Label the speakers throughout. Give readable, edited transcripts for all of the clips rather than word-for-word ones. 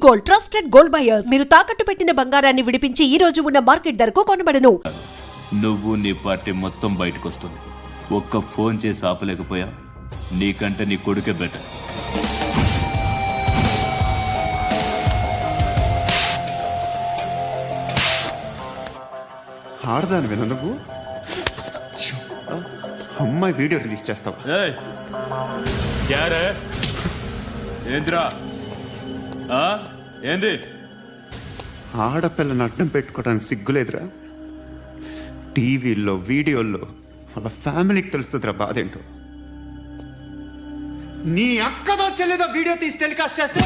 Speaker 1: Gold, trusted gold buyers. మీరు తాకట్టు పెట్టిన బంగారాన్ని విడిపించి ఈ రోజు ఉన్న మార్కెట్ ధరకు కొనబడను.
Speaker 2: నువ్వు నీ పార్టీ మొత్తం బయటకు వస్తుంది. ఒక్క ఫోన్ చేసి ఆపలేకపోయా, నీకంటే నీ కొడుకే బెటర్.
Speaker 3: ఆడదాని విన నువ్వు అమ్మాయి వీడియో రిలీజ్ చేస్తావా?
Speaker 2: ఏంద్రా ఏంది?
Speaker 3: ఆడపిల్లని అడ్డం పెట్టుకోవడానికి సిగ్గులేదురా? టీవీల్లో వీడియోల్లో వాళ్ళ ఫ్యామిలీకి తెలుస్తుందిరా బాధేంటో. నీ అక్కదో చెల్లిదో వీడియో తీసి టెలికాస్ట్ చేస్తే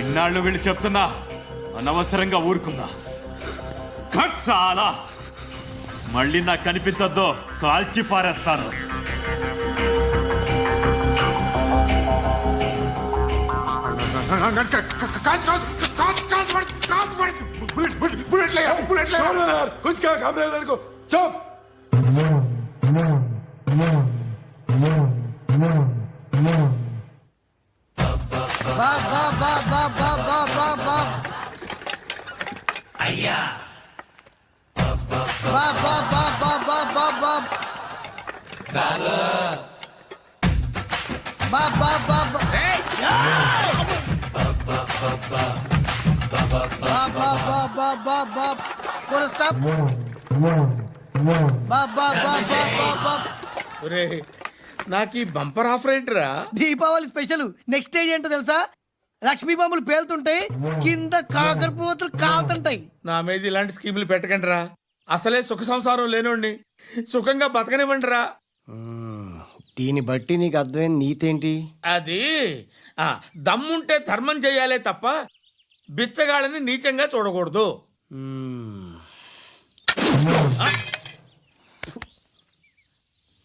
Speaker 2: ఇన్నాళ్ళు వీళ్ళు చెప్తున్నా అనవసరంగా ఊరుకుందా. చాలా మళ్ళీ నాకు కనిపించొద్దు, కాల్చి పారేస్తాను.
Speaker 4: అయ్యా
Speaker 5: నాకు ఈ బంపర్ ఆఫర్ ఏంటిరా?
Speaker 4: దీపావళి స్పెషల్. నెక్స్ట్ స్టేజ్ ఏంటో తెలుసా? లక్ష్మీ బాంబులు పేలుతుంటాయి, కింద కాకరపువ్వుతులు కాలుతుంటాయి.
Speaker 5: నా మీద ఇలాంటి స్కీములు పెట్టకండి రా. అసలే సుఖ సంసారం లేనోడిని సుఖంగా బతకనివ్వండి రా.
Speaker 4: దీన్ని బట్టి నీకు అర్థమైన నీతేంటి?
Speaker 5: అది దమ్ముంటే ధర్మం చెయ్యాలే తప్ప బిచ్చగాళ్ళని నీచంగా చూడకూడదు.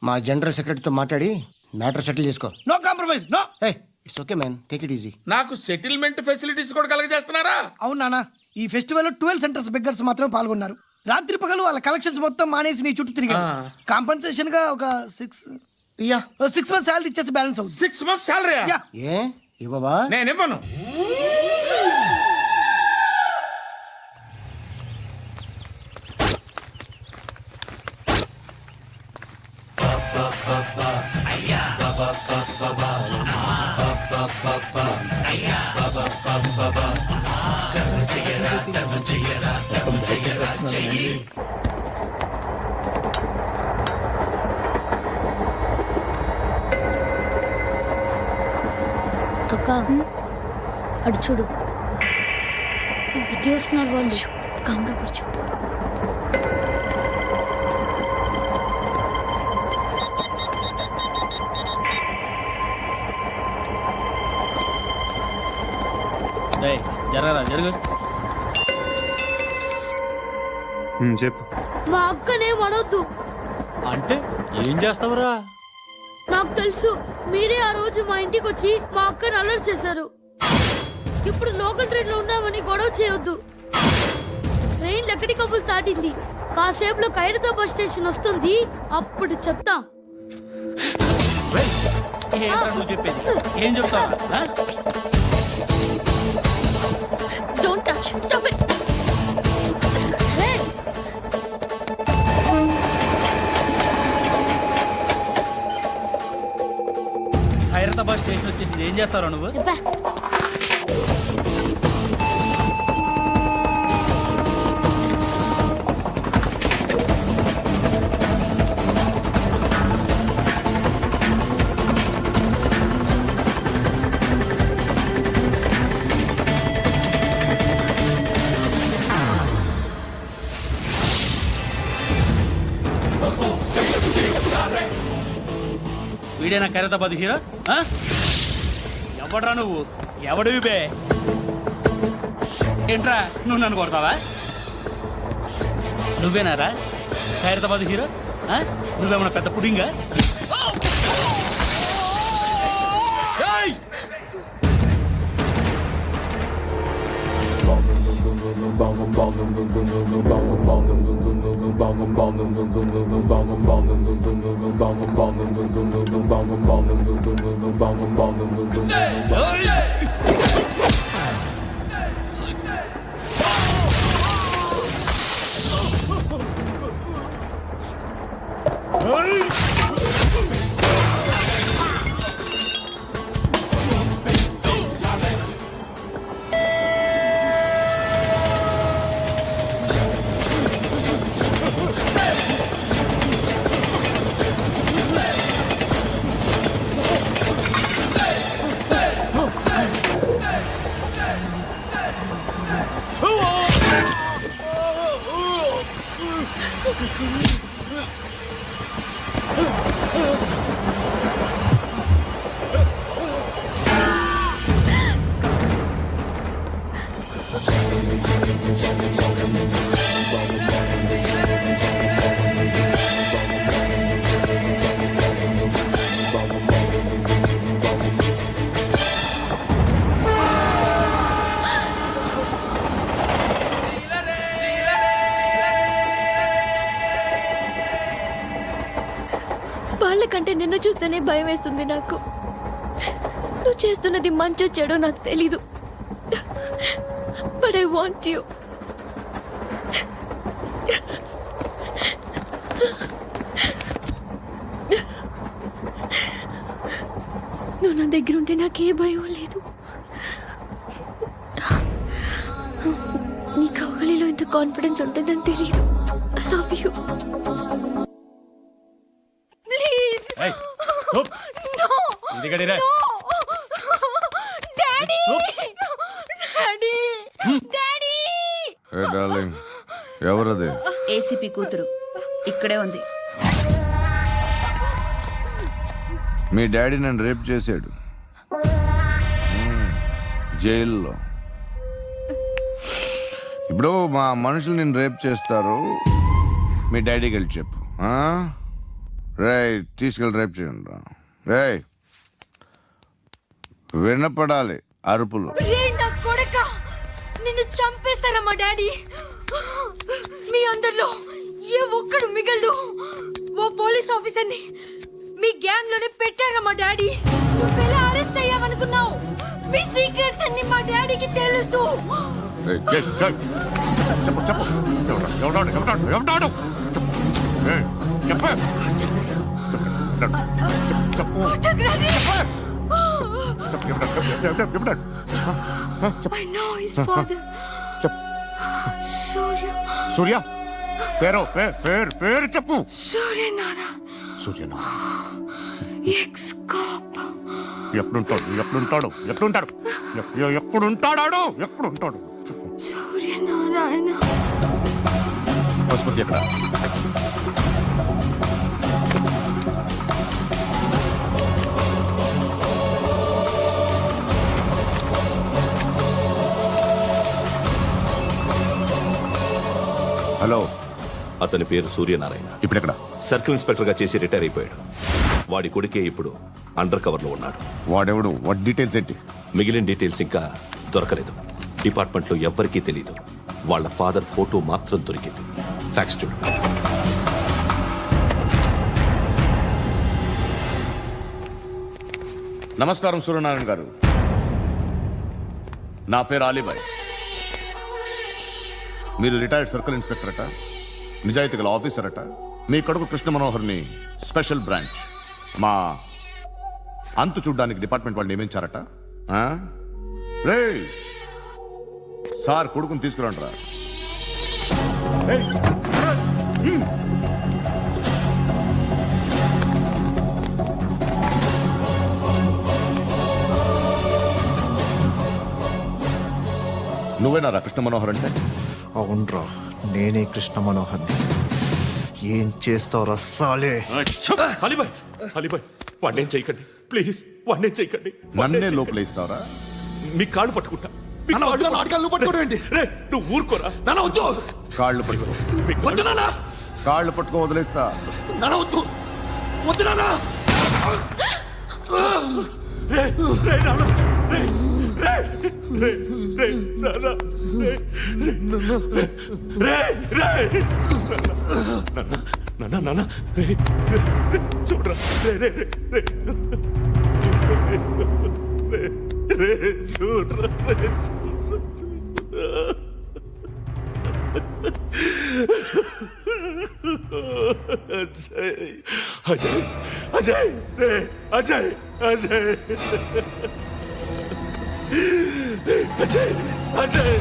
Speaker 4: మా జనరల్ సెక్రటరీతో మాట్లాడి మ్యాటర్ సెటిల్ చేసుకో.
Speaker 5: No compromise, no.
Speaker 4: It's okay man, take it easy.
Speaker 5: నాకు సెటిల్మెంట్ ఫెసిలిటీస్ కూడా కలగజేస్తున్నారా?
Speaker 4: అవును నాన్న, ఈ ఫెస్టివల్ 12 సెంటర్స్ బెగ్గర్స్ మాత్రమే పాల్గొన్నారు. రాత్రి పగలు వాళ్ళ కలెక్షన్స్ మొత్తం మానేసి నీ చుట్టూ తిరిగారు. కాంపన్సేషన్ గా ఒక 6 మంత్స్ సాలరీ ఇచ్చేసి బ్యాలెన్స్ అవుతుంది.
Speaker 5: 6 months సాలరీ
Speaker 4: ఏ ఇవ్వవా?
Speaker 5: నేను ఇవ్వను.
Speaker 6: అక్క అడు చూడు, ఇటేస్తున్నారు వాళ్ళు. కాంగా కూర్చో.
Speaker 5: జరగరా జరుగు.
Speaker 3: చెప్పు.
Speaker 6: మా అక్కనే వడొద్దు
Speaker 5: అంటే ఏం చేస్తావురా?
Speaker 6: నాకు తెలుసు, మీరే ఆ రోజు మా ఇంటికి వచ్చి మా అక్కని అలర్ట్ చేశారు. ఇప్పుడు లోకల్ ట్రైన్ లో ఉన్నామని గొడవ చేయొద్దు. ట్రైన్ లక్కడి కబుల్ దాటింది. కాసేపులో ఖైరతాబాద్ బస్ స్టేషన్ వస్తుంది, అప్పుడు చెప్తా.
Speaker 5: ఏం చెప్తావు?
Speaker 6: Don't touch, stop it.
Speaker 5: Khairatabad station వచ్చేసింది, ఏం చేస్తావు నువ్వు? వీడేనా ఖైరతాబాద్ హీరో? ఎవడరా నువ్వు? ఎవడివి బే? ఏంట్రా నువ్వు నన్ను కొడతావా?
Speaker 7: నువ్వేనారా ఖైరతాబాద్ హీరో? ఆ? నువ్వేమన్నా పెద్ద పుడింగా? ఏయ్!
Speaker 6: వాళ్ళకంటే నిన్ను చూస్తేనే భయం వేస్తుంది నాకు. నువ్వు చేస్తున్నది మంచో చెడో నాకు తెలీదు, బట్ ఐ వాంట్ యూ. నువ్వు నా దగ్గర ఉంటే నాకే భయం లేదు. నీ కౌగలిలో ఇంత కాన్ఫిడెన్స్ ఉంటుందని తెలీదు. I love you. Please no. Daddy daddy daddy.
Speaker 8: Hey darling, ఎవరది?
Speaker 9: ఏసీపీ కూతురు ఇక్కడే ఉంది.
Speaker 8: మీ డాడీ నన్ను రేప్ చేశాడు జైల్లో. ఇప్పుడు మా మనుషులు నిన్ను రేప్ చేస్తారు, మీ డాడీకి వెళ్ళి చెప్పు. రేయ్, తీసుకెళ్ళి రేప్ చేయండి. రేయ్, వినపడాలి అరుపులు.
Speaker 6: రే నా కొడక, నిన్ను చంపేస్తారా మా డాడీ? మీ అందరిలో ఏ ఒక్కడు మిగలడు. ఓ పోలీస్ ఆఫీసర్ని మీ గ్యాంగ్ లోనే పెట్టారా మా డాడీ? నువ్వెలా అరెస్ట్ అయ్యావనుకున్నావు? మీ సీక్రెట్స్ అన్ని మా డాడీకి తెలుసు.
Speaker 8: రేయ్, ఏయ్, ఏయ్, చెప్పు చెప్పు. ఎవడాడు ఎవడాడు ఎవడాడు? ఏయ్, చెప్పు చెప్పు.
Speaker 6: ఫోటోగ్రఫీ.
Speaker 8: చెప్పు ఎవడాడు?
Speaker 6: I know his father. సూర్య.
Speaker 8: సూర్య పేరు పేరు చెప్పు.
Speaker 6: సూర్య నాన్న.
Speaker 8: సూర్య
Speaker 6: ఎక్స్ కాప్.
Speaker 8: ఎప్పుడుంటాడు చెప్పు.
Speaker 6: సూర్య నారాయణ.
Speaker 8: పశుపతి ఎక్కడ? హలో,
Speaker 10: అతని పేరు సూర్యనారాయణ.
Speaker 8: ఇప్పుడెక్కడ?
Speaker 10: సర్కిల్ ఇన్స్పెక్టర్ గా చేసి రిటైర్ అయిపోయాడు. వాడి కొడుకే ఇప్పుడు అండర్ కవర్ లో ఉన్నాడు.
Speaker 8: వాడెవడు? వాట్ డీటెయిల్స్ ఏంటి?
Speaker 10: మిగిలిన డీటెయిల్స్ ఇంకా దొరకలేదు. డిపార్ట్మెంట్ లో ఎవ్వరికీ తెలియదు. వాళ్ళ ఫాదర్ ఫోటో మాత్రం దొరికింది. ఫ్యాక్స్ చూడు.
Speaker 8: నమస్కారం సూర్యనారాయణ గారు. నా పేరు అలీబాయ్. మీరు రిటైర్డ్ సర్కిల్ ఇన్స్పెక్టర్ అట, నిజాయితీ గల ఆఫీసర్ అట. మీ కొడుకు కృష్ణ మనోహర్ని స్పెషల్ బ్రాంచ్ మా అంతు చూడ్డానికి డిపార్ట్మెంట్ వాళ్ళు నియమించారట. రే సార్, కొడుకుని తీసుకురండి రా. నువ్వేనారా కృష్ణ మనోహర్ అంటే?
Speaker 11: అవునరా, నేనే కృష్ణ మనోహర్. ఏం చేస్తావు రస్సాలే?
Speaker 10: అలీబాయ్, అలీబాయ్, వాడినేం చేయకండి ప్లీజ్. వాడినేం చేయకండి.
Speaker 8: నన్నే లోపల ఇస్తావరా?
Speaker 10: మీ కాళ్ళు పట్టుకుంటా
Speaker 8: నాన్న వద్దు, నాన్న ఆటకాలు నువ్వు పట్టుకోవడం ఏంటి?
Speaker 10: నువ్వు ఊరుకోరా.
Speaker 8: నాన్న వద్దు. కాళ్ళు పట్టుకో. వద్దు నాన్న. కాళ్ళు పట్టుకో వదిలేస్తా. నాన్న వద్దు, వద్దు నాన్న.
Speaker 10: చూడరా చూడరా అజయ్ అజయ్ అజయ్ రే అజయ్ అజయ్ అజయ్ అజయ్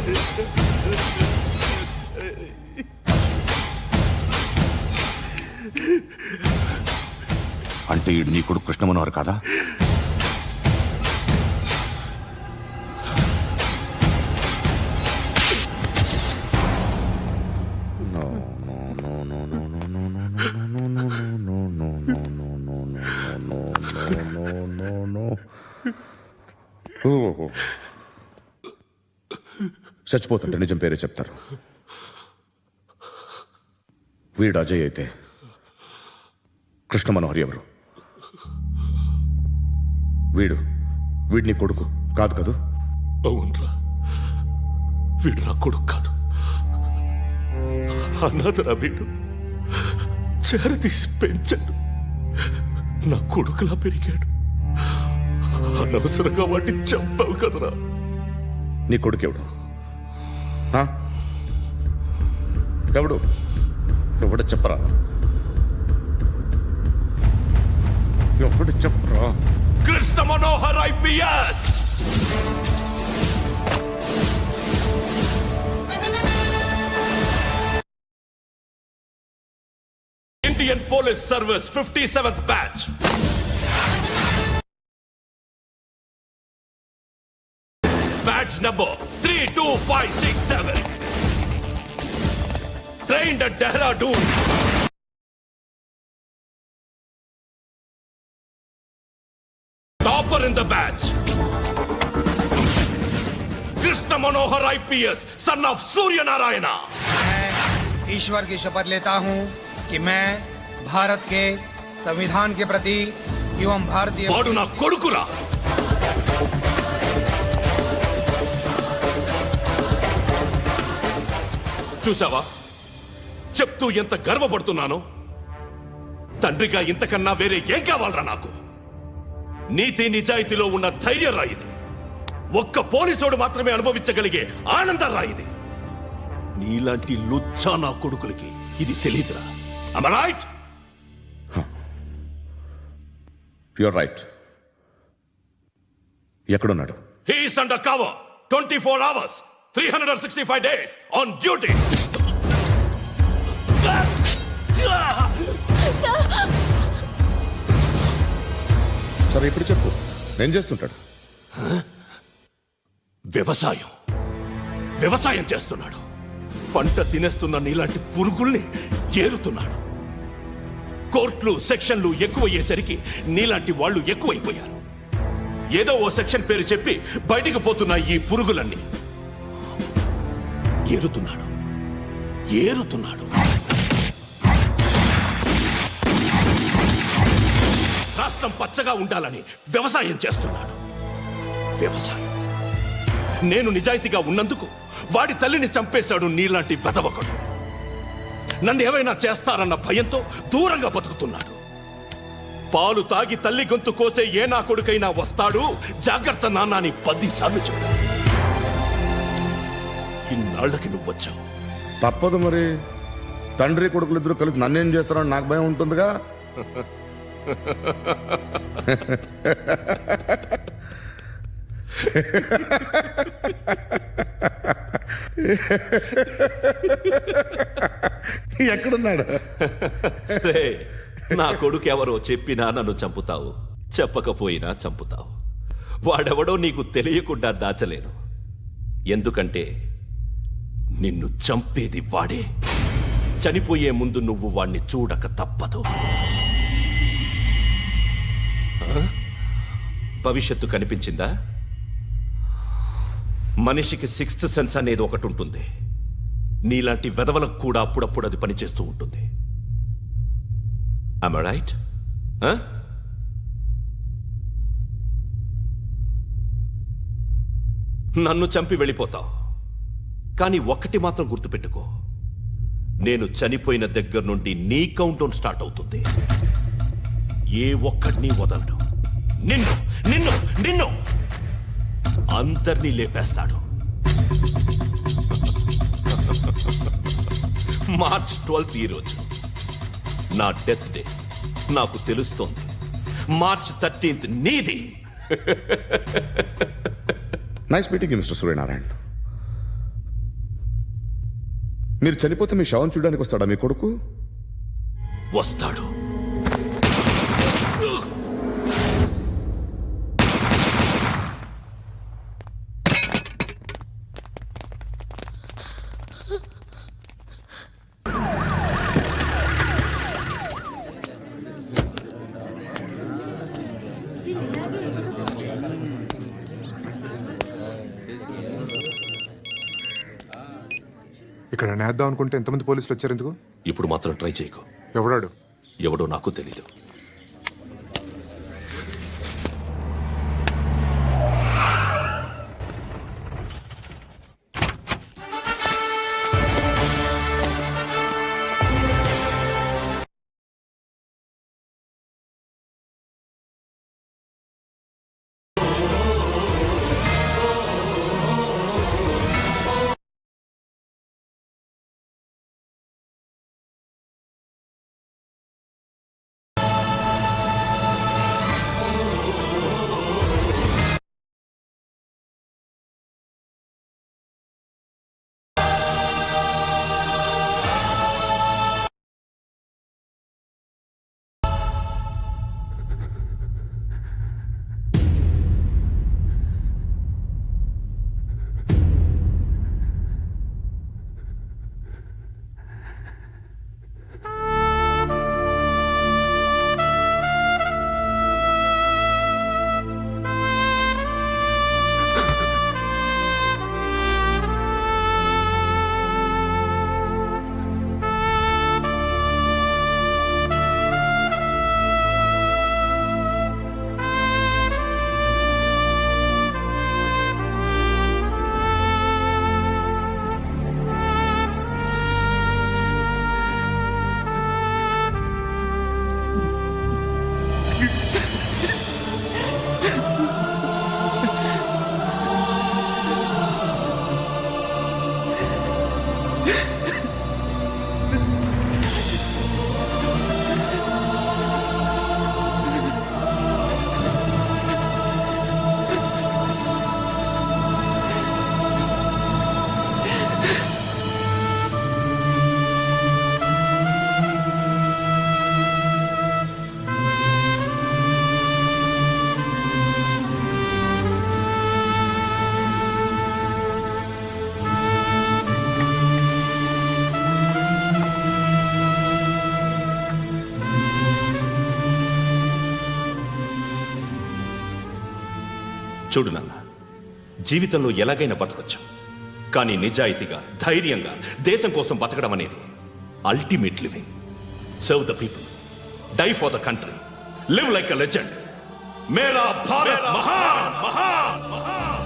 Speaker 8: అంటే ఈడు నీ కొడుకు కృష్ణ మనోహర్ కాదా? చచ్చిపోతుంటే నిజం పేరే చెప్తారు. వీడు అజయ్ అయితే కృష్ణ మనోహర్ ఎవరు? వీడిని కొడుకు కాదు కదూ?
Speaker 10: అవునరా, వీడు నా కొడుకు కాదు, అన్నదరా. వీడు చేరతీసి పెంచాడు, నా కొడుకులా పెరిగాడు. అనవసరంగా వాటిని చంపావు కదరా.
Speaker 8: నీ కొడుకెవడు? ఎవడు ఎవడు చెప్పరా? ఎవడు చెప్పరా?
Speaker 10: Krishna Manohar IPS. Indian police service 57th batch. Batch number 32567. Trained at Dehradun. Topper in the batch. Krishna Manohar IPS, son of Surya Narayana.
Speaker 12: मैं ईश्वर की शपथ लेता हूं कि मैं भारत के संविधान के प्रति एवं भारतीय
Speaker 10: వాడు నా కొడుకురా. చూసావా, చెప్తూ ఎంత గర్వపడుతున్నానో. తండ్రిగా ఇంతకన్నా వేరే ఏం కావాలరా నాకు? నీతి నిజాయితీలో ఉన్న ధైర్యం రా ఇది. ఒక్క పోలీసోడు మాత్రమే అనుభవించగలిగే ఆనందం రా ఇది. నీలాంటి లుచ్చా నా కొడుకులకి ఇది తెలీదురా. Am I right?
Speaker 8: You're right. ఎక్కడున్నాడు?
Speaker 10: He is under cover 24 hours 365 days on duty.
Speaker 8: సరే ఇప్పుడు చెప్పు, ఏం చేస్తుంటాడు?
Speaker 10: వ్యవసాయం చేస్తున్నాడు. పంట తినేస్తున్న నీలాంటి పురుగుల్ని ఏరుతున్నాడు. కోర్టులు సెక్షన్లు ఎక్కువయ్యేసరికి నీలాంటి వాళ్ళు ఎక్కువైపోయారు. ఏదో ఓ సెక్షన్ పేరు చెప్పి బయటికి పోతున్న ఈ పురుగులన్నీ ఏరుతున్నాడు. రాష్ట్రం పచ్చగా ఉండాలని వ్యవసాయం చేస్తున్నాడు. నేను నిజాయితీగా ఉన్నందుకు వాడి తల్లిని చంపేశాడు నీలాంటి వెధవకుడు. నన్ను ఏమైనా చేస్తారన్న భయంతో దూరంగా బతుకుతున్నాడు. పాలు తాగి తల్లి గొంతు కోసే ఏ నా కొడుకైనా వస్తాడు, జాగ్రత్త నాన్న అని 10 సార్లు చెప్పాడు. ఇన్నాళ్ళకి నువ్వు వచ్చావు.
Speaker 8: తప్పదు మరి. తండ్రి కొడుకులు ఇద్దరు కలిసి నన్నేం చేస్తారని నాకు భయం ఉంటుందిగా. ఎక్కడున్నాడు?
Speaker 10: నా కొడుకు ఎవరో చెప్పినా నన్ను చంపుతావు, చెప్పకపోయినా చంపుతావు. వాడెవడో నీకు తెలియకుండా దాచలేను. ఎందుకంటే నిన్ను చంపేది వాడే. చనిపోయే ముందు నువ్వు వాణ్ణి చూడక తప్పదు. భవిష్యత్తు కనిపించిందా? మనిషికి సిక్స్త్ సెన్స్ అనేది ఒకటి ఉంటుంది. నీలాంటి వెధవలకు కూడా అప్పుడప్పుడు అది పనిచేస్తూ ఉంటుంది. Am I right? నన్ను చంపి వెళ్ళిపోతావు, కానీ ఒక్కటి మాత్రం గుర్తుపెట్టుకో, నేను చనిపోయిన దగ్గర నుండి నీ కౌంట్ డౌన్ స్టార్ట్ అవుతుంది. ఏ ఒక్కడిని వదలడు. నిన్ను నిన్ను నిన్ను అందరినీ లేపేస్తాడు. మార్చ్ 12th ఈ రోజు నా డెత్ డే. నాకు తెలుస్తోంది మార్చ్ 13th నీది.
Speaker 8: Nice meeting mister Suryanarayana. మీరు చనిపోతే మీ శవం చూడడానికి వస్తాడా మీ కొడుకు?
Speaker 10: వస్తాడు.
Speaker 11: ఇక్కడ నేద్దాం అనుకుంటే ఎంతమంది పోలీసులు వచ్చారు ఎందుకు?
Speaker 10: ఇప్పుడు మాత్రం ట్రై చేయకు.
Speaker 11: ఎవడాడు?
Speaker 10: ఎవడో నాకు తెలీదు. చూడు నాన్న, జీవితంలో ఎలాగైనా బతకొచ్చు, కానీ నిజాయితీగా ధైర్యంగా దేశం కోసం బతకడం అనేది ultimate living. Serve the people, die for the country, live like a legend. మేరా భారత్ మహాన్ మహాన్ మహాన్.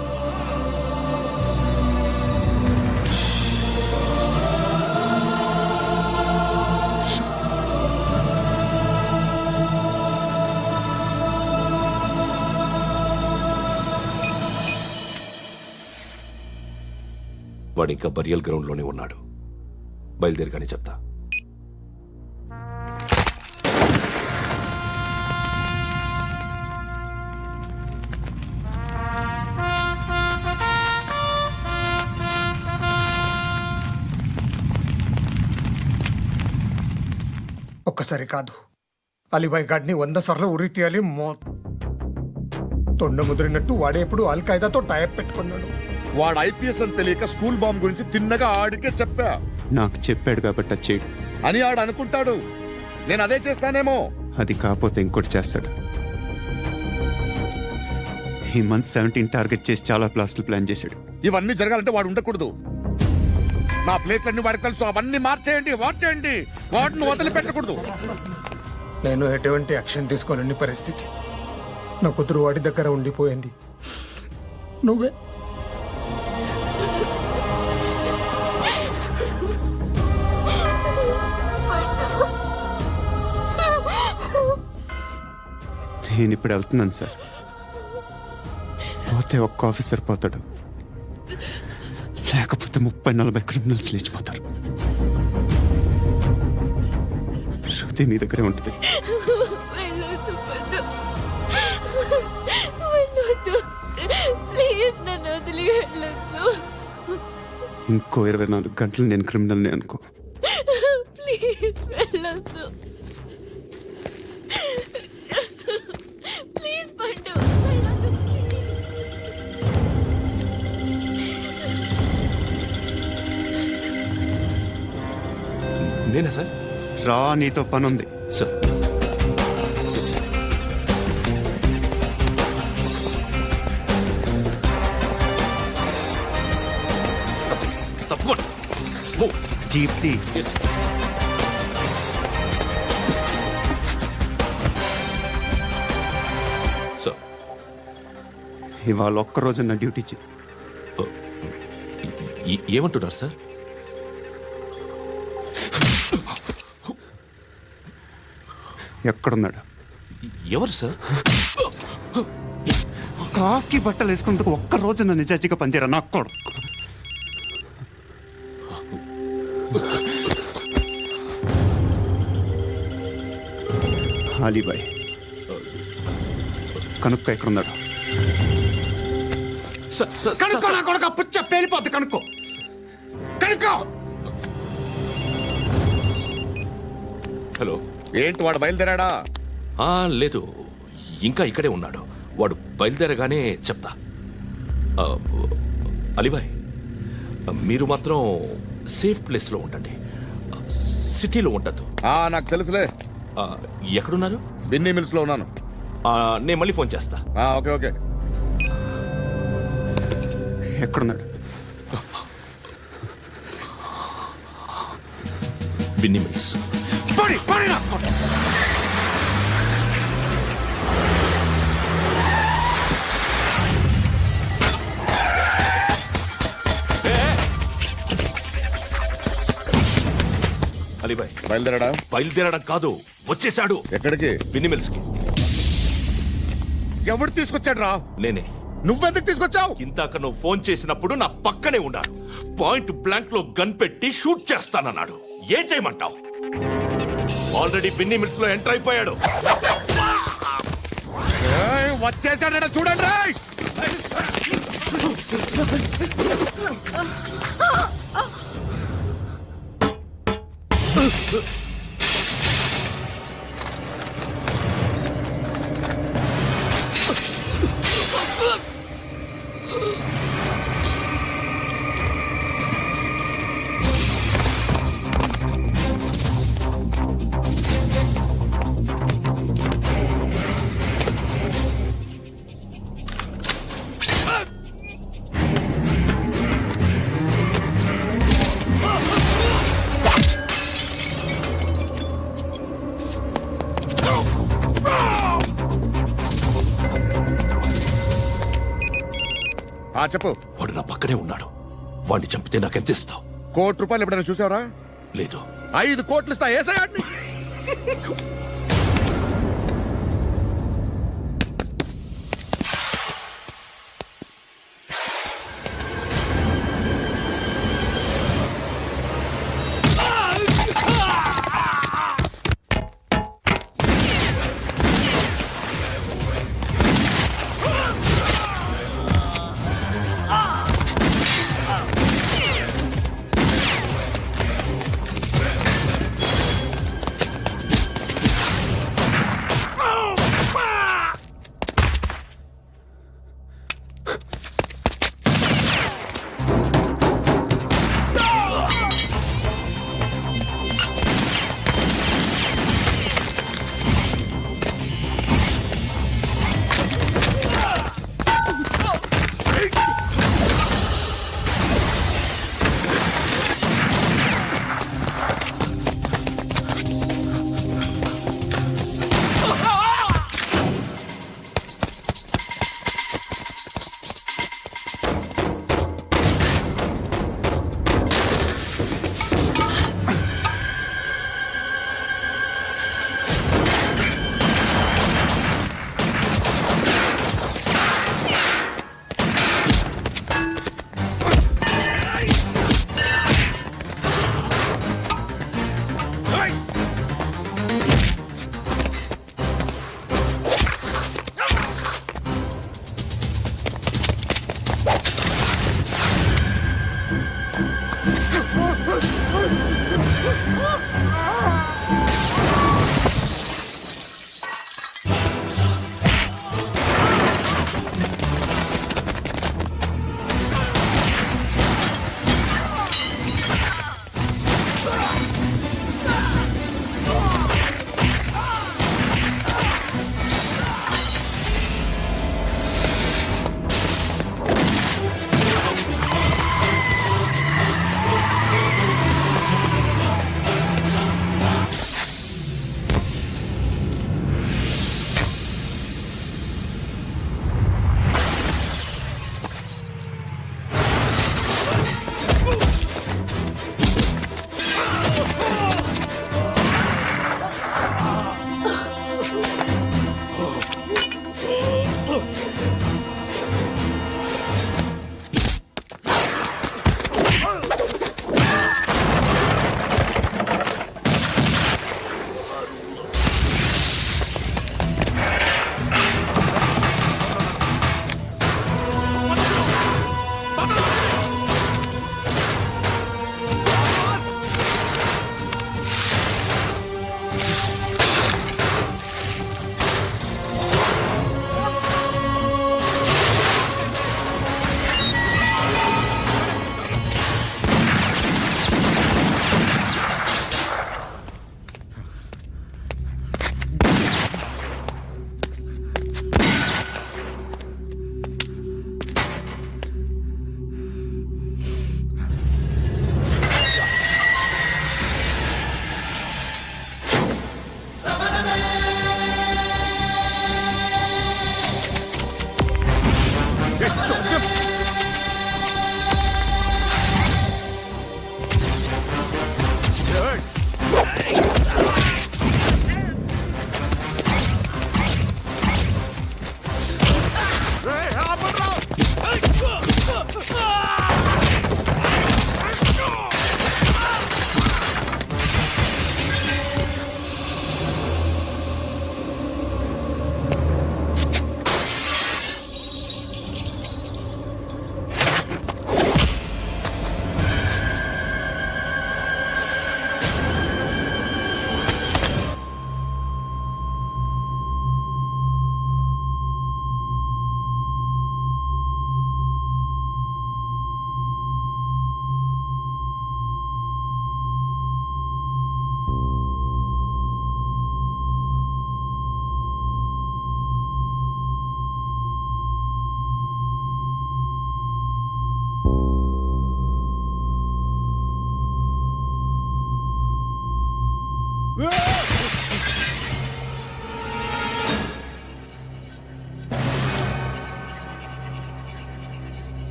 Speaker 10: వాడు ఇంకా బరియల్ గ్రౌండ్లోనే ఉన్నాడు. బయలుదేరగానే చెప్తా.
Speaker 12: ఒక్కసారి కాదు, అలీబాయ్ గాడిని 100 సార్లు ఉరి తీయాలి. తొండ ముదిరినట్టు వాడే ఎప్పుడు అల్ ఖైదాతో టైప్ పెట్టుకున్నాడు.
Speaker 8: వాడు ఐపీఎస్ అని తెలియక స్కూల్ బాంబ్ గురించి తిన్నగా ఆడికే చెప్పా.
Speaker 3: నాకు చెప్పాడు కాబట్టి అది చేయడు
Speaker 8: అని ఆడు అనుకుంటాడు. నేను అదే చేస్తానేమో.
Speaker 3: అది కాకపోతే ఇంకోటి చేస్తాడు. ఈ మంత్ 17 టార్గెట్ చేసి చాలా ప్లాస్టులు ప్లాన్ చేశాడు.
Speaker 8: ఇవన్నీ జరగాలంటే వాడు ఉండకూడదు. నా ప్లేస్లన్నీ వాడికి తెలుసు. అవన్నీ మార్చేయండి, వాటిని వదిలిపెట్టకూడదు.
Speaker 12: నేను ఎటువంటి యాక్షన్ తీసుకోలేని పరిస్థితి. నా కూతురు వాడి దగ్గర ఉండిపోయింది. నువ్వే
Speaker 3: నేను ఇప్పుడు వెళ్తున్నాను సార్. పోతే ఒక్క ఆఫీసర్ పోతాడు, లేకపోతే 30-40 క్రిమినల్స్ లేచిపోతారు. శృతి మీ దగ్గరే ఉంటుంది.
Speaker 6: వెళ్ళొద్దు పండు. వెళ్ళొద్దు. ప్లీజ్ నన్ను వదిలి వెళ్ళొద్దు.
Speaker 3: ఇంకో 24 గంటలు నేను క్రిమినల్ని అనుకో.
Speaker 6: ప్లీజ్ వెళ్ళొద్దు. ప్లీజ్ పండు వెళ్ళొద్దు.
Speaker 10: నేనా సార్?
Speaker 3: రా, నీతో పనుంది.
Speaker 10: సార్ తప్పకుండా.
Speaker 3: జీప్తి
Speaker 10: సార్
Speaker 3: ఇవాళ ఒక్కరోజు నా డ్యూటీ చేయి.
Speaker 10: ఏమంటున్నారు సార్?
Speaker 3: ఎక్కడున్నాడు?
Speaker 10: ఎవరు సార్?
Speaker 3: కాకి బట్టలు వేసుకున్నందుకు ఒక్కరోజు నా నిజాజీగా పనిచేయరా నా కొడుకు. అలీబాయ్ కనుక్కో ఎక్కడున్నాడు. కనుక్కో నా కొడుకు, పుచ్చ పేలిపోద్ది. కనుక్కో.
Speaker 10: హలో.
Speaker 8: ఏంటి వాడు బయలుదేరాడా?
Speaker 10: లేదు, ఇంకా ఇక్కడే ఉన్నాడు. వాడు బయలుదేరగానే చెప్తా. అలీబాయ్, మీరు మాత్రం సేఫ్ ప్లేస్లో ఉండండి, సిటీలో ఉండద్దు.
Speaker 8: నాకు తెలుసులే.
Speaker 10: ఎక్కడున్నారు?
Speaker 8: బిన్నీ మిల్స్ లో ఉన్నాను.
Speaker 10: నేను మళ్ళీ ఫోన్ చేస్తా.
Speaker 8: Okay okay.
Speaker 3: ఎక్కడున్నాడు?
Speaker 10: బిన్నీ మిల్స్. అలీబాయ్
Speaker 8: బయలుదేరాడా?
Speaker 10: బయలుదేరడం కాదు, వచ్చేసాడు.
Speaker 8: ఎక్కడికి?
Speaker 10: బిన్నీ మిల్స్ కి.
Speaker 8: ఎవడు తీసుకొచ్చాడు రా?
Speaker 10: నేనే.
Speaker 8: నువ్వెందుకు తీసుకొచ్చావు?
Speaker 10: ఇందాక నువ్వు ఫోన్ చేసినప్పుడు నా పక్కనే ఉన్నాడు. పాయింట్ బ్లాంక్ లో గన్ పెట్టి షూట్ చేస్తానన్నాడు. ఏం చేయమంటావు? ఆల్రెడీ బిన్నీ మిల్స్ లో ఎంటర్ అయిపోయాడు.
Speaker 8: వచ్చేసాడ చూడండి. చెప్పు.
Speaker 10: వాడు నా పక్కనే ఉన్నాడు. వాడిని చంపితే నాకెంత ఇస్తావు?
Speaker 8: ₹1 కోటి ఎప్పుడైనా చూసావరా?
Speaker 10: లేదు.
Speaker 8: 5 కోట్లు ఇస్తా. ఏసాయాడిని.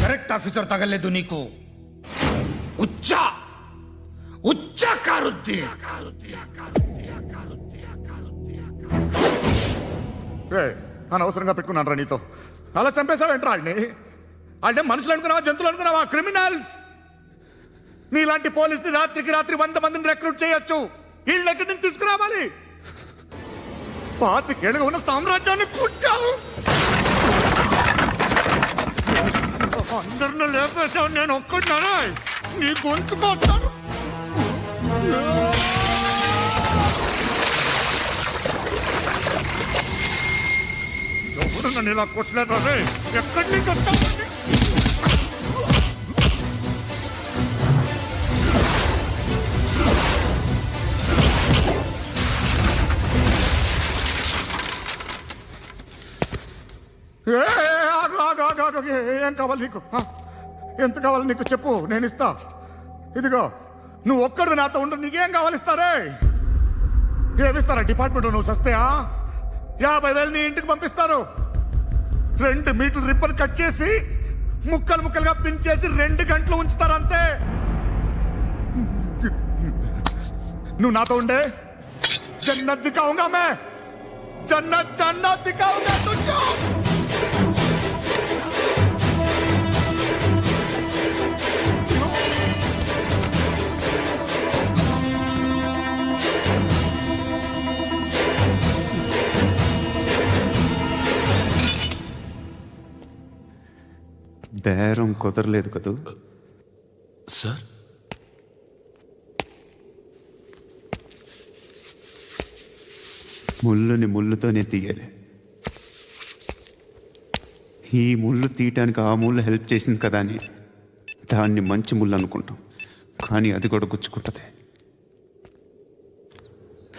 Speaker 12: కరెక్ట్ ఆఫీసర్ తగలేదు నీకు. ఉచ్చా ఉచ్చా కారుద్ది.
Speaker 8: అనవసరంగా పెట్టుకున్నాను రా నీతో. అలా చంపేశావేంట్రా వాళ్ళని? అంటే మనుషులు అనుకున్నావా, జంతువులు అనుకున్నావా? క్రిమినల్స్. నీలాంటి పోలీసుని రాత్రికి రాత్రి 100 మందిని రిక్రూట్ చేయొచ్చు. వీళ్ళు ఎక్కడి నుంచి తీసుకురావాలి? 25 ఏళ్ళుగా ఉన్న సామ్రాజ్యాన్ని కూర్చావు. అందరిని లేపేశావు, నేను ఒక్కడినారా? నీ గొంతుకొస్తాను. ఎవరు నన్ను ఇలా కొట్టలేదు రే? ఎక్కడి నుంచి వస్తావు? ఏం కావాలి నీకు? ఎంత కావాలి నీకు చెప్పు, నేను ఇస్తా. ఇదిగో నువ్వు ఒక్కడు నాతో ఉండు. నీకేం కావాలి ఇస్తారే? ఏమిస్తారా డిపార్ట్మెంట్? నువ్వు చస్తేయా 50,000 నీ ఇంటికి పంపిస్తారు. 2 మీటర్లు రిబ్బన్ కట్ చేసి ముక్కలు ముక్కలుగా పిన్ చేసి 2 గంటలు ఉంచుతారు అంతే. నువ్వు నాతో ఉండే జన్నత్ దిఖాऊंगा मैं, జన్నత్ జన్నత్ దిఖాऊंगा तुझको.
Speaker 3: బేరం కుదరలేదు కదూ
Speaker 10: సార్?
Speaker 3: ముళ్ళుని ముళ్ళుతోనే తీయాలి. ఈ ముళ్ళు తీయటానికి ఆ ముళ్ళు హెల్ప్ చేసింది కదా అని దాన్ని మంచి ముళ్ళు అనుకుంటాం, కానీ అది కూడా గుచ్చుకుంటుంది.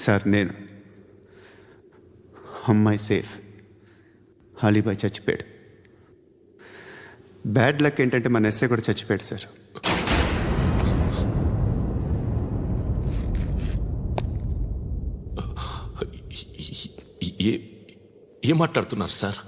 Speaker 3: సార్, నేను అమ్మాయి సేఫ్, అలీబాయ్ చచ్చిపోయాడు. బ్యాడ్ లక్ ఏంటంటే మన ఎస్ఐ కూడా చచ్చిపోయాడు సార్.
Speaker 10: ఏం మాట్లాడుతున్నారు సార్?